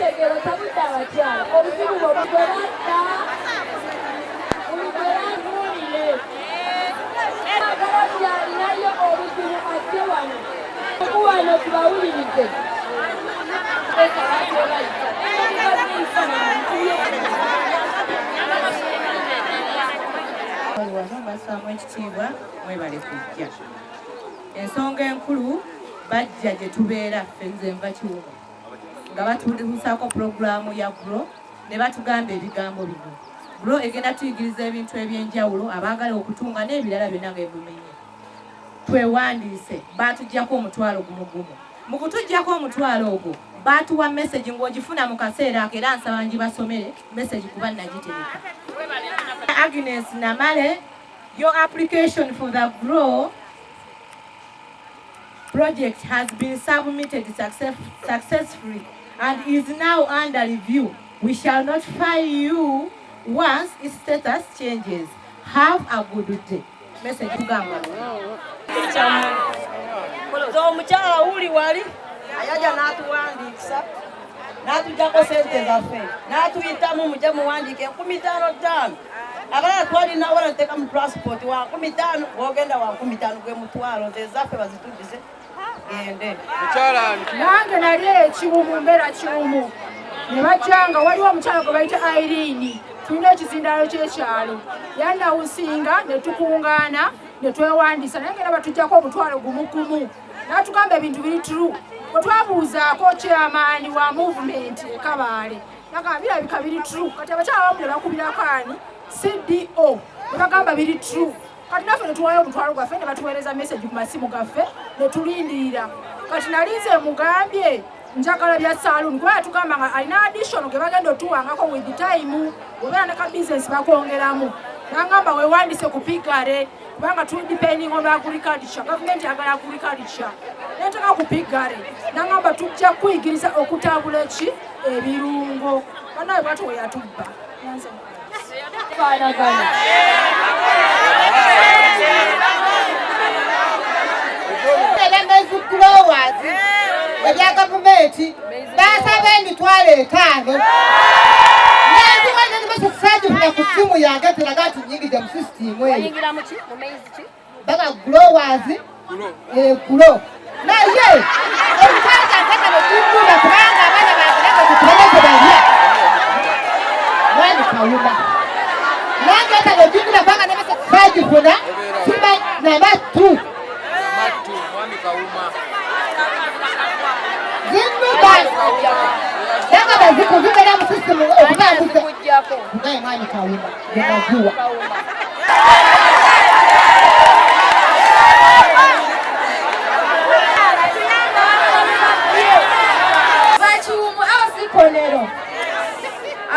tegero tabudde abakyala obuzibu bwobugweratta olugweranguulire agala byalinayo obuzibu ajje wano okuwano tubawulirize wano basaamu ekitiibwa mwebale kujja ensonga enkulu bajja gye tubeera ffe nze nva kiwumu nga batulihusaako pulogulaamu ya GROW ne batugamba ebigambo bino GROW egenda tuyigiriza ebintu ebyenjawulo abaagala okutunga n'ebirala byonna nga ebimenye twewandiise baatuggyako omutwalo gumugumu mu kutuggyako omutwalo ogwo baatuwa message ng'ogifuna mu kaseera ako era nsaba ngibasomere message kuba nagitereka. Agnes Namale, your application for the GROW project has been submitted successfully and is now under review. We shall notify you once its status changes. Have a good day. Message kugamba. Omukyala uli wali ayaja n'atuwandiikisa n'atuggyako sente zaffe n'atuyitamu mujje muwandiike 15,500 abalala twalina wala nteeka mu transport wa 15 bw'ogenda wa 15 gwe mutwalo nze zaffe bazituddize gende. Nange nali ekiwumu mbeera kiwumu ne bajjanga waliwo omukyala gwe bayita Irene tulina ekizindaalo ky'ekyalo yannawusinga ne tukungaana ne twewandiisa naye ngera batuggyako omutwalo gumugumu n'atugamba ebintu biri true bwe twabuuzaako chairman wa movement ekabaale nagamba birabika biri true kati abakyala bamu ne bakubirako ani CDO ne bagamba biri true kati naffe ne tuwayo omutwalo gwaffe ne batuweereza message ku masimu gaffe ne tulindirira kati nalinze mugambye njagala bya saloon kuba yatugamba nga alina additional ge bagenda otuwangako with the time obeera ne ka business bakwongeramu nangamba weewandise ku pigare kubanga tuli depending on agriculture gavumenti yagala agriculture nenteka ku pigare nangamba tujja kuyigiriza okutambula eki ebirungo banawe bwatyo we yatubba ebya gavumenti basaba emitwalo 5 nanziwanenimesesajifuna ku simu yange teraga nti nyingide mu sisitimu eyo baga growers GROW naye emitwalo ganteka nekimbuda kubanga abaana bageranga kutulemeze balya mwani kawuma nange eka nekimbuda kubanga nemesesajifuna siba nabatu Yanga baziku zibera mu system okutambuza kugaye mwani kawuma yazuwa bakiwumu asikolero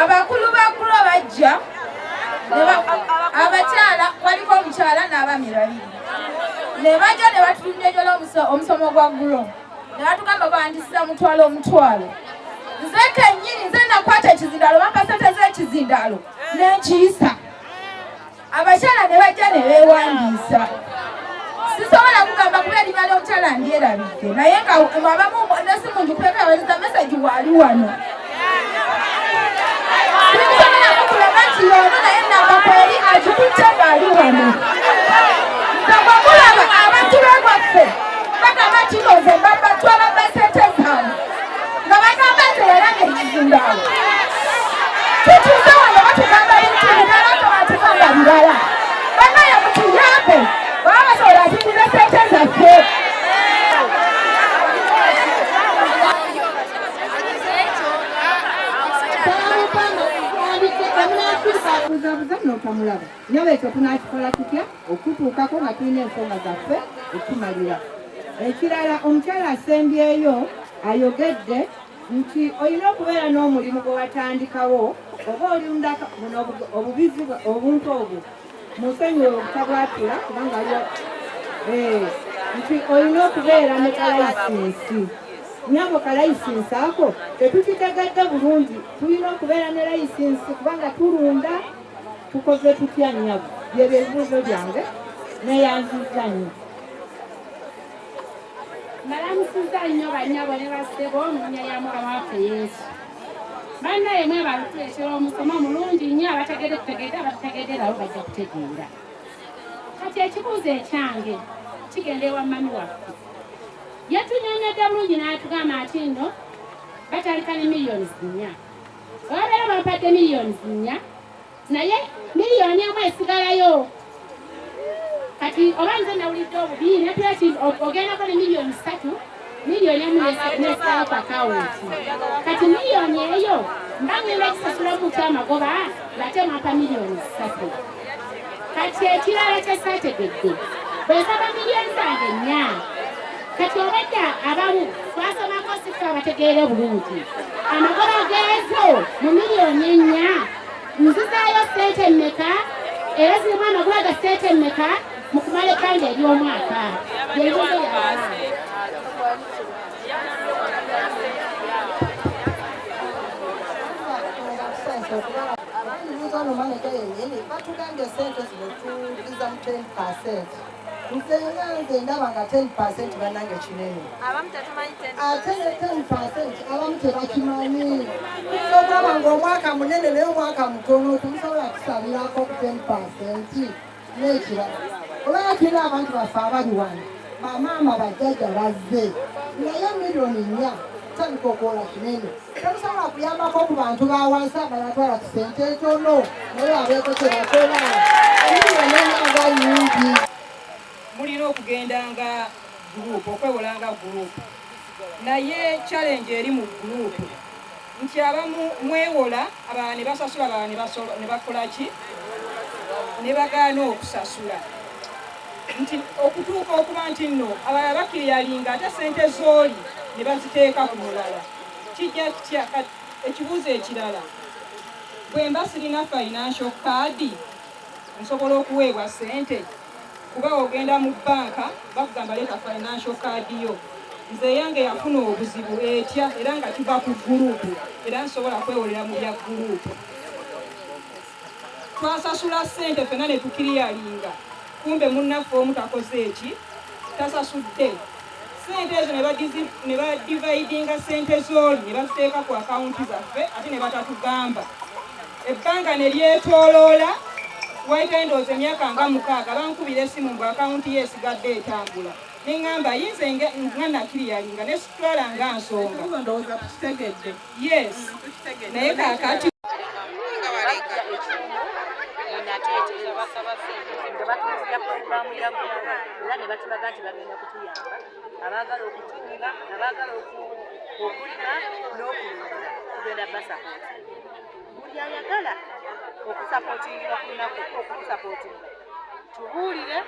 abakulu ba GROW bajja abakyala waliko omukyala n'abaami babiri ne bajja ne batulunjejjola omusomo gwa GROW ne batugamba bandisiza omutwalo nze kennyini nze nakwata ekizindalo bampa sente z'ekizindalo n'enkiyisa abakyala ne bajja ne beewandiisa sisobola kugamba kuba erinnya ly'omukyala ndyerabidde naye nga abamu nesimu njikuleeka yawaliza meseji waali wano simusobola kukulaga nti yono naye nambakweri agikutte ngaali wano nze bwamulaba abantu begwaffe bagamba nti noze mbabatwala basente zaabwe nga bagamba nze yalange ekizindalo tutuuze wano batugamba bintu birala nga batugamba birala banaye mutuyambe baba basobola atindira sente zaffe notamulaba nyoba ekyo tunakikola tutya okutuukako nga tulina ensonga zaffe okumalira ekirala omukyala asembyeyo ayogedde nti olina okubeera n'omulimu gwe watandikawo oba olunda obubizi obuntu obwo musonyiwe obutabwatula kubanga nti olina okubeera ne kalayisinsi nyabo kalayisinsi ako tetukitegedde bulungi tulina okubeera ne layisinsi kubanga tulunda tukoze tutya nyabo byebyo ebibuuzo byange neyanziza nnyo Malamusiza nnyo bannyabo ne bassebo mu nnya ya Mukama waffe Yesu. bannaye mwebale tuleetera omusomo mulungi nnyo abategedde kutegedde abatategedde nabo bajja kutegeera. Kati ekibuuzo ekyange kigenda ewa mami waffe yatunyonyodde bulungi n'atugamba ati nno batalika ne miliyoni 4 obabeera bampadde miliyoni 4 naye miliyoni emu esigalayo. Kati oba nze nawulidde obubi netula ti ogendako ne miliyoni 3 miliyoni emu nesigalayo ku akawunti. Kati miliyoni eyo mba ngenda ekisasula omuntu amagoba ng'ate mwampa miliyoni 3. Kati ekirala kyesaategedde bwensaba miliyoni zange 4 kati obadde abamu twasomako sifa abategeere bulungi amagoba geezo mu miliyoni 4 nzizaayo ssente mmeka era zirimu amagoba ga ssente mmeka mu kumala ebbanga ery'omwaka byebibuzo byabaa. Abayizi manager yennyini batugambye ssente zino tuliza mu 10%. Nze ndaba nga 10% bannange kinene. Ate ne 10% abamu tebakimanyi. Okulaba ng'omwaka munene naye omwaka mutono tumusobola kusabirako ku 10% n'ekirala. Olaba tulina abantu baffe abali wano bamaama bajjajja bazze naye miliyoni 4 tandika okwola kinene. Temusobola kuyambako ku bantu ba wansi abalatwala ku ssente entono naye abeeko kyebakola. Emiliyoni 4 nga nyingi. Mulina okugendanga gurupu okwewolanga gurupu naye challenge eri mu gurupu nti abamu mwewola abalala ne basasula abalala ne bakola ki ne bagaana okusasula nti okutuuka okuba nti nno abalala bakiriyalinga ate ssente z'oli ne baziteeka ku mulala kijja kitya. Ekibuuzo ekirala bwe mba sirina financial card nsobola okuweebwa ssente kuba ogenda mu banka bakugamba leeta financial card yo. Nze yange yafuna obuzibu etya era nga kiva ku gurupu era nsobola kwewolera mu bya gurupu. Twasasula ssente ffenna ne tukiriyalinga kumbe munnaffe omu takoze eki tasasudde ssente ezo ne badividinga ssente z'oli ne baziteeka ku akawunti zaffe ate ne batatugamba. Ebbanga ne lyetooloola waita endowooza emyaka nga 6 bankubira essimu mbu akawunti ye esigadde etambula ne ŋŋamba yinze nga nakiriyalinga ne situtwala nga nsonga. Yes naye kaakati batuzira programu ya Google era ne batulaga nti bagenda kutuyamba abaagala okutunga abaagala okulima n'okulunda tugenda basapooti. Buli ayagala okusapootinga kunaku okusapootinga tubuulire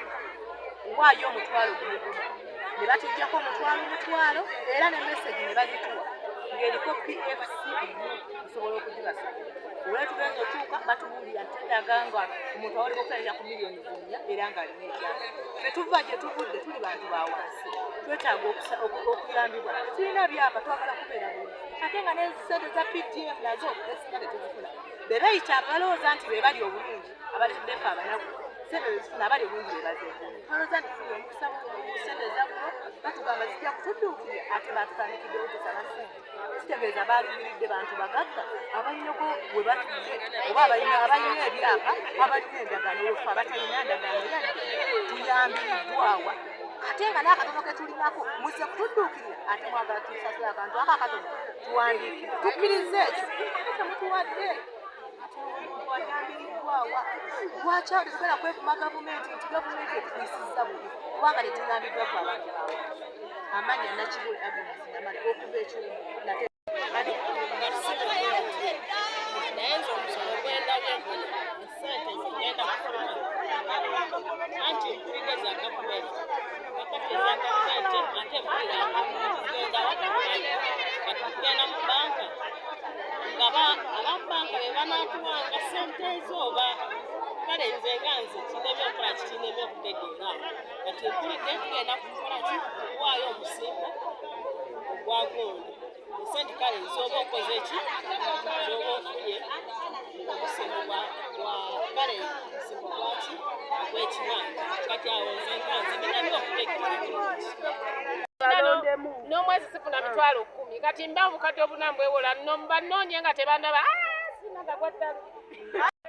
waayo omutwalo gumu ne batuggyako omutwalo era ne message ne bazituwa ng'eriko PFC osobola okugibasa. Olwetugenda otuuka batubuulira nti ndaganga omuntu awaliko okutalira ku miliyoni 4 era ng'alina ekyapa. Ffe tuva gye tuvudde tuli bantu ba wansi twetaaga okuyambibwa. Tulina byapa twagala kubeera bulungi ate nga n'ensente za PDM nazo esinga tetuzifuna. Be bayita abalowooza nti be bali obulungi abalituddefe abanaku sente bezifuna abali obulungi be bazeeko. Balowooza nti tuli omukisa sente zakuno batugamba zijja kutudduukirira ate batutandikiddewo tusala ssente. Kitegeeza baalumiridde bantu bagagga abanyoko bwe batudde oba abalina ebyapa abalina endagaano olwofu abatalina ndagaano yadde tuyambiriddwawa ate nga n'akatono ke tulinako muzze kutudduukirira ate mwagala tusasule akantu ako akatono tuwandiikire tukkiriza ekyo temutuwadde wayambiriddwawa. Lwaki awo tetugenda kwekuma gavumenti nti gavumenti etuyisizza bubi kubanga tetuyambiddwa ku abantu bawe. Amanya Nakibule Agnes Namale okuva ekyuma nate naye nze omusomo gwendabye guno esente zigenda kufuna anti empulira za gavumenti kakati eza gavumenti ate empulira zigenda wagavumenti kati tugenda mu banka nga ababanka be banaatuwanga sente ezo oba kale nze nga nze kinebye okukola kikinebye okutegeera kati empulidde tugenda kukola ki okuwaayo omusingo ogwa gondi esente kale nzooba okoze ki nzooba ofunye omusingo gwa kale omusingo gwaki ogw'ekibanja kati awo nze nga nze binabye okutegeera bulungi n'omwezi sifuna mitwalo 10 kati mbavu kati obuna mbwewola bannoonya nga tebandaba sinagagwaddala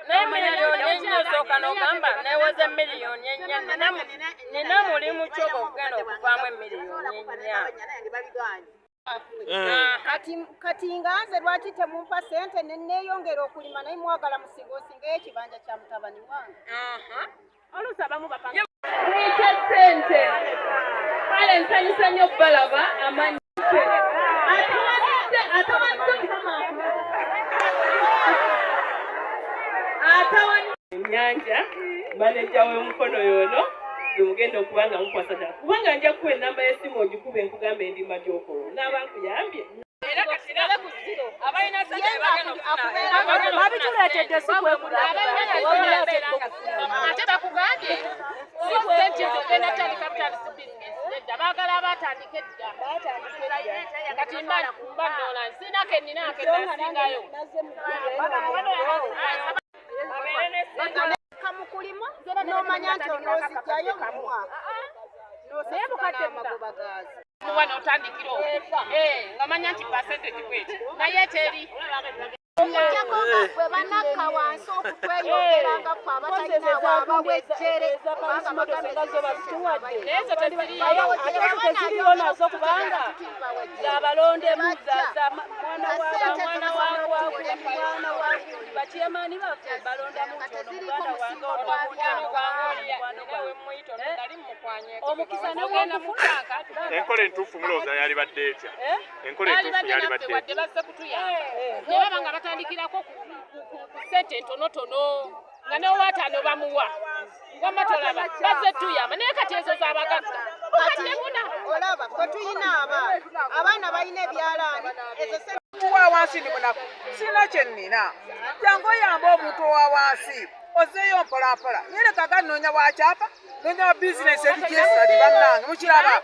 naye miliyoni ennya osooka n'ogamba neewoze miliyoni ennya nina mulimu ky'oba okugenda okuvaamu emiliyoni ennya kati nga nze lwaki temumpa ssente neeyongera okulima naye mwagala musingaosingayo ekibanja kya mutabani wange oluusi abamu bapanga mwite ssente kale nsanyusa nnyo balaba amanyi ennyanja maneja w'omukono y'ono gemugenda okuba nga mukwasa ddala kubanga nja kuwa ennamba y'essimu ogikuba enkugamba endima gy'okola naaba nkuyambye era kasirala ku ziro abalina ssente babituleetedde si ate bakugambye sente zogenda tandika butandisi bizinesi edda baagala abatandika edda kati mba nnoola nsinako enninako eddasingayo kamukulimu n'omanya nti onoozijjayo mu mwaka n'osasula n'amagoba gaazo muwa n'otandikira nga manya nti percentage kweti naye teri okujjako nga bwe banakka wansi okutweyongera nga ffe abatalina wabawejjere ezo teziriyo nazo kubanga zabalondemu mwana wa bakyemaani baffe balondamu omukisa negwokufuna enkola entuufu mulowooza yali badde etya enkola entuufu yali badde wadde bazze kutuyamba ne baba nga batandikirako ku ssente entonotono nga n'owaataano bamuwa wamma tolaba bazze tuyamba naye kati ezo z'abagagga bukadde olaba kwe tuyina abaana balina ebyalaani ezo wa wansi ndi munaku sina kye nnina jangu oyamba omuntu owa wansi ozeeyo mpolampola yereka gannoonya wakyapa noonya wa bizinesi ebigyesadi bannange mukiraba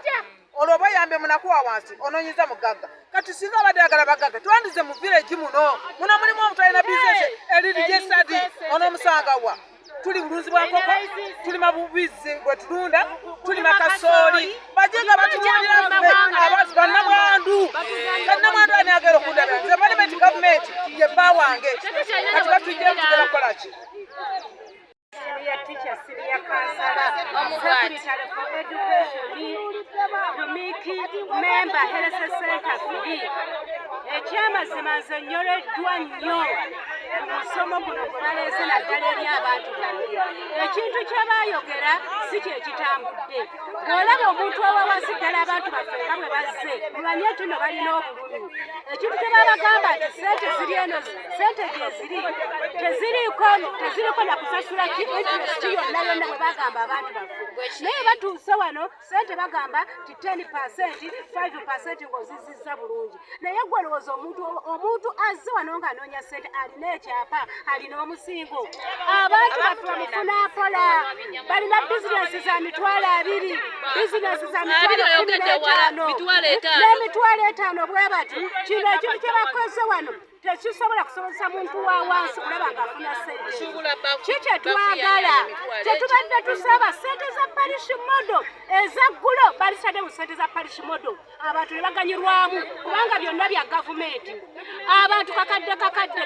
olwo oba oyambe munaku wa wansi onoonyiza mugagga kati singa abadde yagala bagagga twandize mu vileegi muno mulimu omuntu alina bizinesi erigyesadi onoomusanga wa tuli bulunzi bwa nkoko tulima bubizi bwe tulunda tulima kasooli bajega batulundira ffe abazi bannamwandu bannamwandu ani agera okundabira nze palimenti gavumenti ye bba wange kati batujjira tugera kukola ki Senior teacher, senior counselor, secretary for education, Rumiki, member, health center, free. Ekyamazima nze nnyoleddwa nnyo omusomo guno gwe baleese naddala eri abantu bange. Ekintu kye baayogera si kye kitambudde. Bw'olaba omuntu owa wansi ddala abantu baffe nga bwe bazze, mumanye nti nno balina obululu. Ekintu kye babagamba nti ssente ziri eno, ssente gye ziri, teziriko na kusasula interest yonna yonna bwe bagamba abantu baffe. Naye batuuse wano ssente bagamba ti 10%, 5% ng'ozizizza bulungi. Naye gwe olowooza omuntu azze wano ng'anoonya ssente alina ekyapa alina omusingo. Abantu baffe bamufuna mpola balina bizinesi za mitwalo 2, bizinesi za mitwalo 15 n'emitwalo 5 bwe bati. Kino ekintu kye bakoze wano tekisobola kusobozesa muntu wa wansi kulaba ng'afuna ssente. Kikye twagala tetubadde tusaba ssente za parish modo ezaggulo balisadde mu ssente za parish modo abantu ne baganyirwamu kubanga byonna bya gavumenti. Abantu kakadde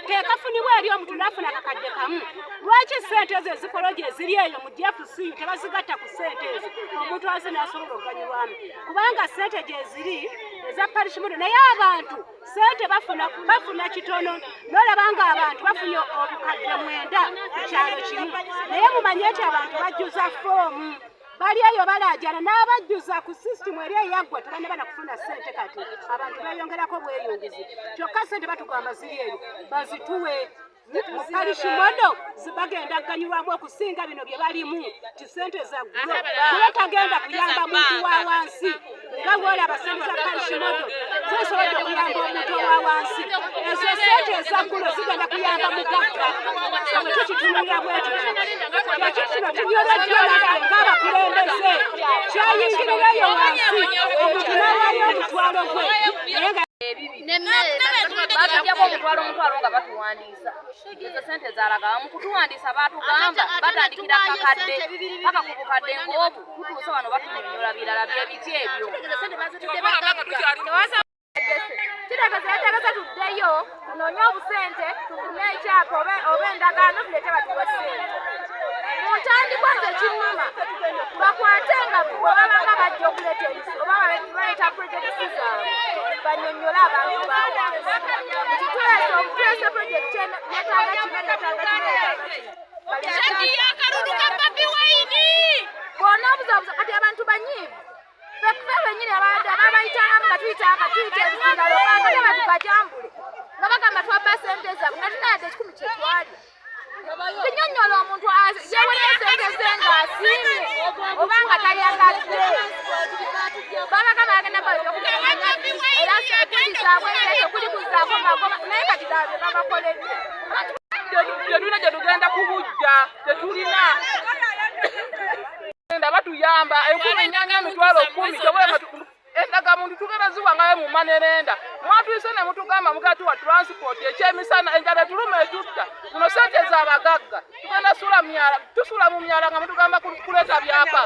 tekafunibwa eri omuntu n'afuna kakadde kamu. Lwaki ssente ezo ezikola gye ziri eyo mu DFCU tebazigatta ku ssente ezo omuntu aze n'asobola okuganyirwamu kubanga ssente gye ziri eza parish modo naye abantu ssente bafuna kitono n'olaba ng'abantu bafunye obukadde 9 ku kyalo kimu naye mumanye nti abantu bajjuza foomu bali eyo balajana n'abajjuza ku sisitimu eri eyaggwa tebanne banakufuna ssente kati abantu beeyongerako bweyongezi kyokka ssente batugamba ziri eyo bazituwe mu parish modo zibagenda kuganyulwamu okusinga bino bye balimu ti ssente zaggulo kuba tagenda kuyamba muntu wa wansi nga bw'olaba ssente za parish modo zisobodde okuyamba omuntu owa wansi ezo ssente ezaggulo zigenda kuyamba mugagga bwe tukitunulira bwe tutyo ekyo kino tunyoleddwa ng'abakulembeze kyayingirirayo wansi omuntu n'awaayo omutwalo gwe naye nga batujjako omutwalo nga batuwandiisa ezo sente zalaga mu kutuwandiisa batugamba batandikira kakadde paka ku bukadde ng'obu tutuuse wano batunyonnyola birala byebiki ebyo kitegeeza tuddeyo tunoonye obusente tufune ekyapa oba endagaano tulete batuwe ssente mu ntandikwa nze kinnuma bakwatenga bwebabanga bajja okuleeta oba baleeta projekiti zaabwe bannyonnyola abantu baabwe nti tulese projekiti yetaaga kino yetaaga bonna obuzabuza kati abantu banyiivu ffe bennyini ababayitangamu nga tuyita ebisingalo bagala batugajambule nga bagamba twabba sente zaabwe nga tunayadde ekikumi kyetwali kinyonnyola omuntu yewulira sente ze ng'asiimye oba nga talyagadde babagamba bagenda era ekuli zaabwe ekuli kuzaako magoba naye kati zaabwe babakoledde tetulina gye tugenda kubujja tetulina batuyamba 10,000 endagamuntu tugenda ziwangayo mu manerenda mwatuyise ne mutugamba mugatuwa transport ekyemisana enjala tuluma etutta zino sente z'abagagga tugenda tusula mu myala nga mutugamba kuleeta byapa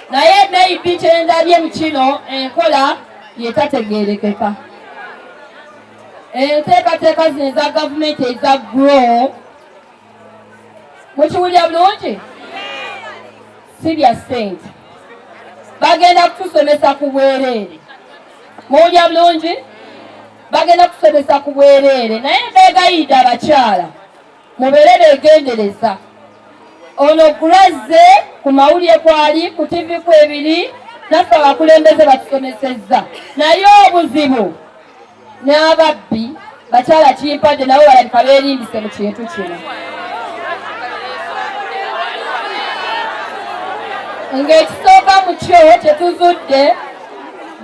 naye maybe kyendabye mu kino enkola yetategeerekeka enteekateeka zino eza gavumenti eza grow mukiwulira bulungi si bya ssente bagenda kutusomesa ku bwereere muwulira bulungi bagenda kutusomesa ku bwereere naye beegayidde abakyala mubeere beegendereza ono gulazze ku mawulire kwali ku TV ku ebiri naffe abakulembeze batusomesezza naye obuzibu n'ababbi bakyala kimpadde nabo balabika beerimbise mu kintu kino ng'ekisooka mu kyo tetuzudde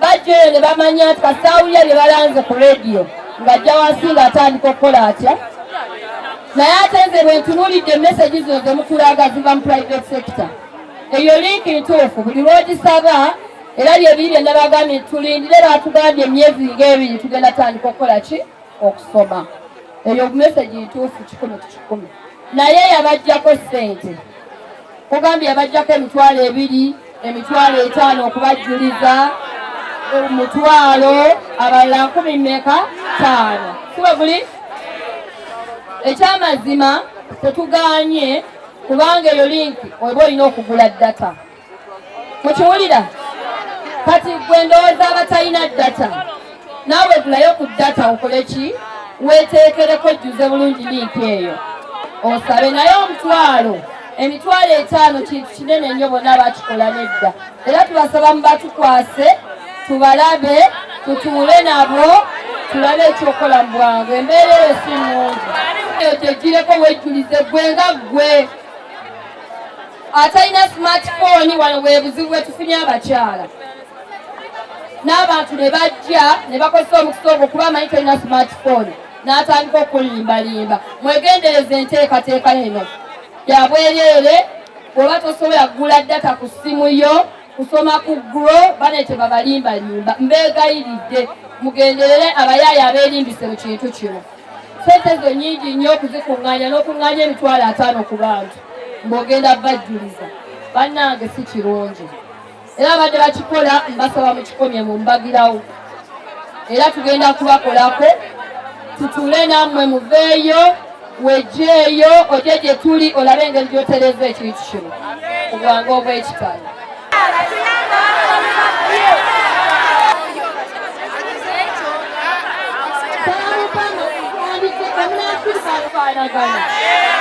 bajjayo ne bamanya nti kasaawulya bye balanze ku rediyo ng'ajja wansi ng'atandika okukola atya naye ate nze bwe ntunuulidde mesagi zino ze mutulaga ziva mu private sector eyo linki ntuufu buli lw'ogisaba era lyebiri bye nabagambye tulindire batugambye emyezi ng'ebiri tugenda tandika okukola ki okusoma eyo mesagi ntuufu 100 naye yabajjako ssente kugambye yabajjako 2,000 5,000 okubajjuliza umutwalo abalala 10,500 siwe buli ekyamazima tetuganye kubanga eyo linki oba olina okugula data mukiwulira kati gwe ndowooza abatalina data naawe gulayo ku data okole ki weeteekereko ojjuze bulungi linki eyo osabe naye omutwalo 5,000 kintu kinene nnyo bonna bakikola nedda era tubasaba mubatukwase tubalabe tutuule nabo tulabe ekyokola mu bwangu embeera eyo si nnungi eyo tegireko wejjulize gwe nga ggwe atalina smartphone wano bwe buzibu bwe tufunye abakyala n'abantu ne bajja ne bakozesa omukisa ogwo kuba amanyi talina smartphone n'atandika okulimbalimba mwegendereze enteekateeka eno ya bwereere bw'oba tosobola kugula data ku ssimu yo kusoma ku grow banete babalimbalimba mbeegayiridde mugenderere abayaaya abeerimbise mu kintu kino sente zo nyingi nnyo okuzikuŋŋaanya n'okuŋŋaanya 5,000 ku bantu ng'ogenda bajjuliza bannange si kirungi era abadde bakikola mbasaba mukikomye mu mbagirawo era tugenda kubakolako tutuule nammwe muveeyo wejjeeyo ojje gye tuli olabe engeri gy'otereza ekintu kino obwangu obw'ekitalo Gana.